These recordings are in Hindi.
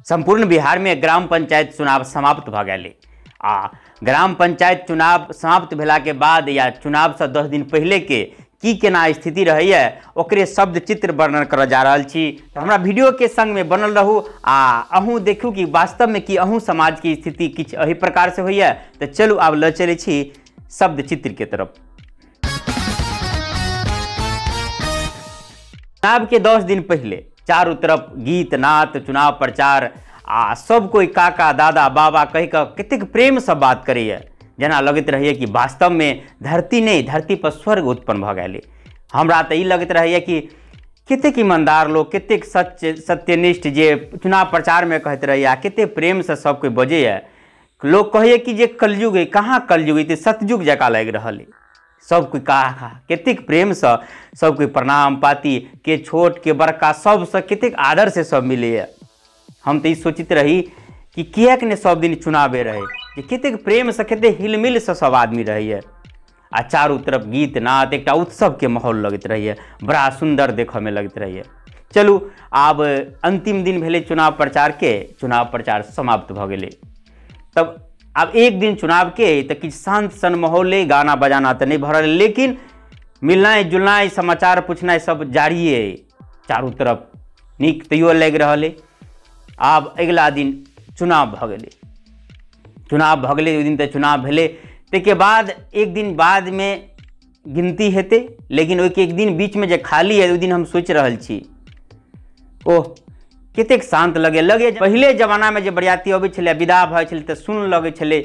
संपूर्ण बिहार में ग्राम पंचायत चुनाव समाप्त भ गए आ ग्राम पंचायत चुनाव समाप्त भेला के बाद या चुनाव से 10 दिन पहले के की केना स्थिति रही है ओकरे शब्द चित्र वर्णन कर जा रहा छी। तो हमरा वीडियो के संग में बनल रहू आ अहूँ देखू कि वास्तव में कि अहूँ समाज की स्थिति किछ एही प्रकार से होइए। तो चलू आब ल चले छी शब्द चित्र के तरफ। चुनाव के 10 दिन पहले चारों तरफ गीत नात चुनाव प्रचार आ सब कोई काका दादा बाबा कह के कतेक प्रेम से बात करैए, जेना लगत रहिए कि वास्तव में धरती नहीं धरती पर स्वर्ग उत्पन्न भ गए। हमरा तो लगत रहिए कि कतेक ईमानदार लोग कतेक सत्यनिष्ठ जे चुनाव प्रचार में कहते रहिए कते प्रेम से सब कोई बजे लोग कहिए कि जे कलयुग है, कहाँ कलयुग है, सतयुग जका लग रहा है। सब कोई कहा कतेक प्रेम से सब कोई प्रणाम पाती के छोट के बड़का सब से कतेक आदर से सब मिले। हम तो सोचित रही कि किएक ने सब दिन चुनावे रहे जे कतेक प्रेम से कते हिलमिल से सब आदमी रहिए आ चारों तरफ गीत नात एक उत्सव के माहौल लगत रहिए, बड़ा सुंदर देखे में लगत रहिए। चलू आब अंतिम दिन भेले चुनाव प्रचार के, चुनाव प्रचार समाप्त भ गेले। तब अब एक दिन चुनाव के तो कि शांत सन माहौल है, गाना बजाना तो नहीं भरल, लेकिन मिलना जुलना समाचार पूछना सब जारी है चारों तरफ निक तैयो लग रहा है। आब अगला दिन चुनाव भ गेले, चुनाव भ गेले, दिन तो चुनाव भेले। ताके बाद एक दिन बाद में गिनती हेते, लेकिन ओके एक दिन बीच में जो खाली है, दिन हम सोच रहल छी ओह कतेक शांत लगे पहले जमाना में जो बरियाती अबै छलै विदा भऽ छलै तऽ सुन लगे छलै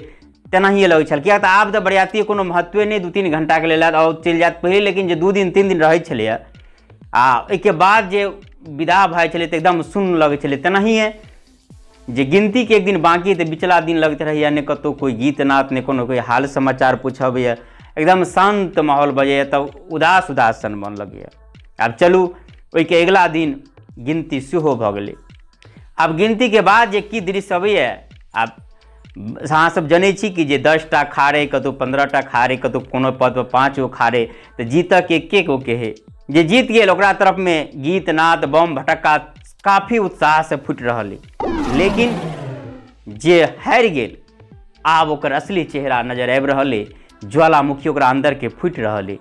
तेनाहिए लगे छल। किया तऽ आब तऽ बरियाती कोनो महत्व नहीं, 2-3 घंटा के लेल और चलि जात। पहले लेकिन जे 2 दिन 3 दिन रहै छलै आ एके बाद जे विदा भऽ छलै तऽ एकदम सुन लगे छलै। तेनाहिए जे गिनती के एक दिन बाकी तो बिचला दिन लगते रहिए ने कतौ कोई गीत नात ने कोनो कोई हाल समाचार पूछबैया, एकदम शांत माहौल बजे तब उदास उदास सन बन लगे। अब चलू ओइके अगला दिन गिनती सेहो भ गेलै। अब गिनती के बाद जे की दृश्य अबैया, आब अहाँ सब जनै छी कि जे 10टा खारे कतौ 15टा खारे कतौ कोनो पद पर 5 गो खारे तो जीतक एक गो के है। जे जीत गेल ओकरा तरफ में गीत नाद बम भटक्का काफी उत्साह से फुट रहा है, लेकिन जे हार गेल आब ओकर असली चेहरा नजर आबि रहा है, ज्वालामुखी ओकरा अंदर के फुट रहा है।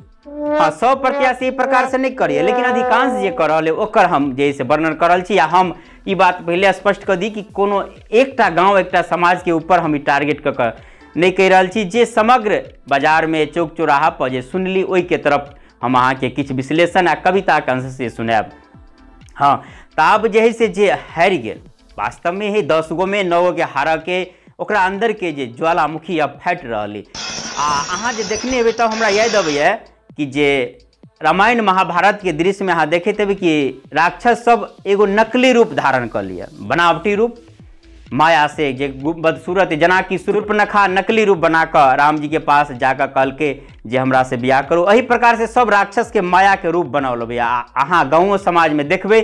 हाँ 100 प्रत्याशी ई प्रकार से नहीं करिए, लेकिन अधिकांश जे कर रहे ओकर हम जैसे वर्णन करल छी। या हम ई बात पहले स्पष्ट कर दी कि कोनो एकटा गांव एकटा समाज के ऊपर हम टारगेट कर नहीं कह रहा छी। जे समग्र बाजार में चौक चौराहा पर जे सुनली ओई के तरफ हम अहाँ के किछ विश्लेषण आ कविता के अंश से सुनाब। हाँ तब जे है से जे हार गेल वास्तव में है 10 गो में 9 गो के हारा के ओकरा अंदर के जे ज्वालामुखी अब फैट रही। अहाँ जे देखने हेबै तब हमरा याद अबैया कि जे रामायण महाभारत के दृश्य में अहाँ देखते हेबै कि राक्षस सब एगो नकली रूप धारण कर लिया, बनावटी रूप माया से जे बदसूरत जना कि सूर्पनखा नकली रूप बनाकर राम जी के पास जाकर कहल के जे हमरा से बियाह करो। एही प्रकार से सब राक्षस के माया के रूप बनावल भैया। अहाँ गाँव समाज में देखबे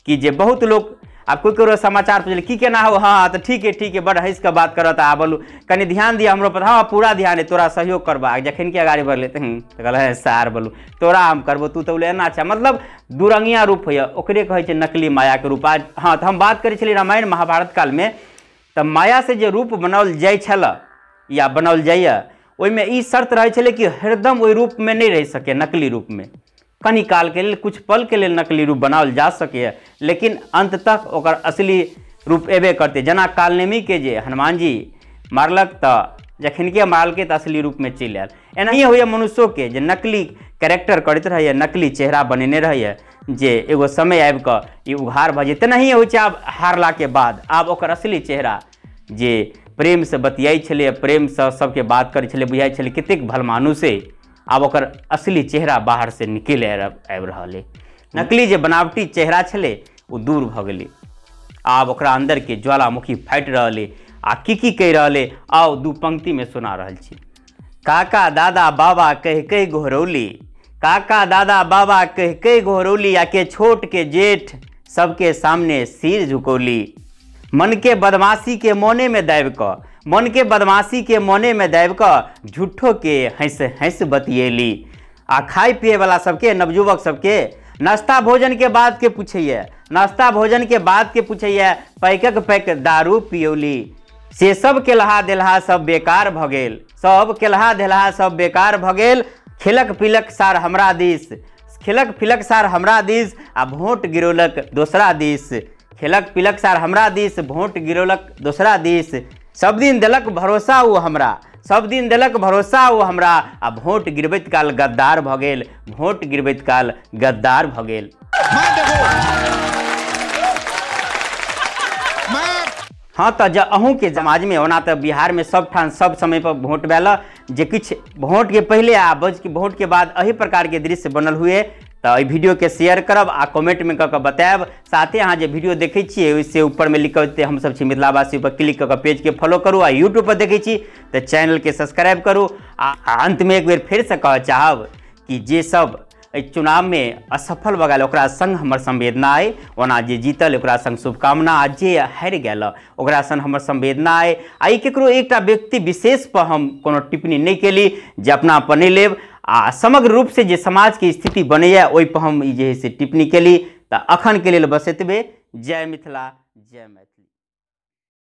कि जे बहुत लोग आप कोई करो समाचार पूछले की केना हो, हाँ तो ठीक है बड़ हंस के बात करत आ बोलू कनी ध्यान दिया हमरो पर, हाँ पूरा ध्यान है तोरा सहयोग करबा। जखन के आगाड़ी बढ़ लेते तो कहल है सार बोलू तोरा हम करबो तू तो एना अच्छा, मतलब दुरंगिया रूप है ओकरे कहे छै नकली माया के रूप। आज हाँ तो हम बात करै छलियै रामायण महाभारत काल में, तब माया से जे रूप बनाओल जाइ छल या बनाओल जाइए ओहिमे ई शर्त रहे छलै कि हरदम ओहि रूप में नहीं रह सके, नकली रूप में कनी काल के लिए कुछ पल के लिए नकली रूप बनाओल जा सके, लेकिन अंत तक ओकर असली रूप एबे करते। जना कालनेमी के जे हनुमान जी मारलक तो जखन के मारल के तो असली रूप में चलि आयल। एनाही होइए मनुष्यों के जे नकली कैरेक्टर करते रहिए, नकली चेहरा बनेने रहिए, जे एगो समय आबि कऽ ई उघार भऽ जेतै। तेनाही होइ छै आब हारला के बाद आब ओकर असली चेहरा जे प्रेम से बतियाई छलै, प्रेम से सबके बात करै छलै, बुझाई छलै कतेक भलमानुसे, आब ओकर असली चेहरा बाहर से निकल आबि रहा है। नकली जे बनावटी चेहरा छलै वो दूर भ गेलै, आब ओकरा अंदर के ज्वालामुखी फाइट रहले आ की कह रहले आओ 2 पंक्ति में सुना रहल छी। काका दादा बाबा कह कह गोहरौली, काका दादा बाबा कह कह गोहरौली, या के छोट के जेठ सबके सामने सिर झुकौली। मन के बदमाशी के मोने में दाबि कऽ, मन के बदमाशी के मोने में दाबि कऽ झूठो के हंस हंस बतियेली। आ खाए पिए वाला सबके नवयुवक सबके नाश्ता भोजन के बाद के पूछैए नाश्ता भोजन के बाद के पूछैया पैकक पैक दारू पियोली। से सब केलहा देलहा सब बेकार भ गेल, सब केलहा देलहा सब बेकार भ गेल। खिलक पिलक सार हमरा दिस, खिलक पिलक सार हमरा दिस आ भोट गिरोलक दोसरा दिस। खिलक पिलक सार हमरा दिस भोट गिरोलक दोसरा दिस। सब दिन देलक भरोसा वो हमरा, सब दिन देलक भरोसा वो हमरा आ भोट गिरबैत काल गद्दार भ गेल, भोट गिरबैत काल गद्दार भ गेल। हाँ तो जब अहूँ के समाज में ओना तो बिहार में सब ठान सब समय पर भोट भेल, जे किछ भोट के पहले आ भोट के बाद एही प्रकार के दृश्य बनल हुए तो ई वीडियो के शेयर करब आ कमेंट में कऽ बतायब। साथे अहाँ जे वीडियो देखे छिए ओइसे ऊपर में लिख के हम सब छी मिथिलावासी पर क्लिक कऽ पेज के फॉलो करू आ यूट्यूब पर देखे छी तो चैनल के सब्सक्राइब करू। आ अंत में एक बेर फिर से कह चाहब कि जे सब चुनाव में असफल भऽ गेल ओकरा संग हमर संवेदना अइ, ओना जे जीतल ओकरा संग शुभकामना, आ जे हारि गेल ओकरा संग हमर संवेदना अइ। आ केकरो एकटा व्यक्ति विशेष पर हम कोनो टिप्पणी नहीं केली जे अपना पर नहीं लेब, आ समग्र रूप से जे समाज की स्थिति बनैया ओहि पर हम जे है से टिप्पणी केली। तो अखन के लेल बस एतबे। जय मिथिला, जय मैथिली।